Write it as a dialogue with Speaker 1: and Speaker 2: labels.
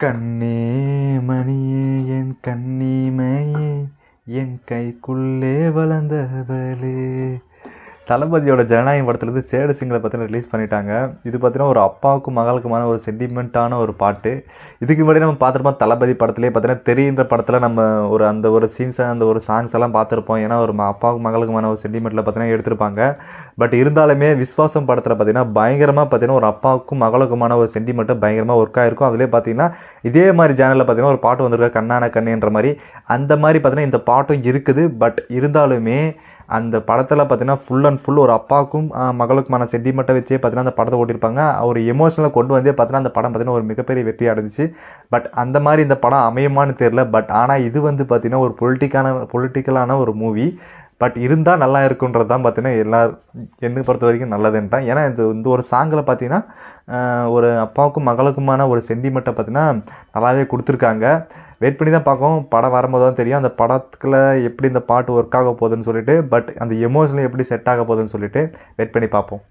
Speaker 1: கண்ணே மணியே என் கண்ணிமையே என் கைக்குள்ளே வளர்ந்தவளே. தளபதியோட ஜனநாயகம் படத்துலேருந்து சேடு சிங்கில் பார்த்தீங்கன்னா ரிலீஸ் பண்ணிட்டாங்க. இது பார்த்தீங்கன்னா ஒரு அப்பாவுக்கும் மகளுக்குமான ஒரு சென்டிமெண்ட்டான ஒரு பாட்டு. இதுக்கு முன்னாடி நம்ம பார்த்துருப்போம் தளபதி படத்துலேயே பார்த்தீங்கன்னா தெரியுன்ற படத்தில் நம்ம அந்த ஒரு சீன்ஸை அந்த ஒரு சாங்ஸ் எல்லாம் பார்த்துருப்போம். ஏன்னா ஒரு அப்பாவுக்கும் மகளுக்குமான ஒரு சென்டிமெண்ட்டில் பார்த்தீங்கன்னா எடுத்திருப்பாங்க. பட் இருந்தாலுமே விஸ்வாசம் படத்தில் பார்த்தீங்கன்னா பயங்கரமாக பார்த்தீங்கன்னா ஒரு அப்பாவுக்கும் மகளுக்குமான ஒரு சென்டிமெண்ட்டு பயங்கரமாக ஒர்க் ஆகிருக்கும். அதிலே பார்த்தீங்கன்னா இதே மாதிரி சேனலில் பார்த்தீங்கன்னா ஒரு பாட்டு வந்திருக்கா கண்ணான கண்ணுன்ற மாதிரி. அந்த மாதிரி பார்த்தீங்கன்னா இந்த பாட்டும் இருக்குது. பட் இருந்தாலுமே அந்த படத்தில் பார்த்தீங்கன்னா ஃபுல் அண்ட் ஃபுல் ஒரு அப்பாவுக்கும் மகளுக்குமான சென்டிமெண்ட்டை வச்சே பார்த்தீங்கன்னா அந்த படத்தை ஓட்டியிருப்பாங்க. ஒரு எமோஷனலாக கொண்டு வந்தே பார்த்தீங்கன்னா அந்த படம் பார்த்தீங்கன்னா ஒரு மிகப்பெரிய வெற்றி அடைஞ்சிச்சு. பட் அந்த மாதிரி இந்த படம் அமையுமான்னு தெரில. பட் ஆனால் இது வந்து பார்த்திங்கன்னா ஒரு பொலிட்டிக்கலான ஒரு மூவி. பட் இருந்தால் நல்லா இருக்குன்றது தான் பார்த்தீங்கன்னா என்னை பொறுத்த வரைக்கும் நல்லதுன்றான். ஏன்னா இந்த ஒரு சாங்கில் பார்த்தீங்கன்னா ஒரு அப்பாவுக்கும் மகளுக்குமான ஒரு சென்டிமெண்ட்டை பார்த்தீங்கன்னா நல்லாவே கொடுத்துருக்காங்க. வெயிட் பண்ணி தான் பார்ப்போம். படம் வரும்போது தான் தெரியும் அந்த படத்தில் எப்படி இந்த பாட்டு ஒர்க் ஆக போகுதுன்னு சொல்லிட்டு. பட் அந்த எமோஷனல் எப்படி செட் ஆக போகுதுன்னு சொல்லிட்டு வெயிட் பண்ணி பார்ப்போம்.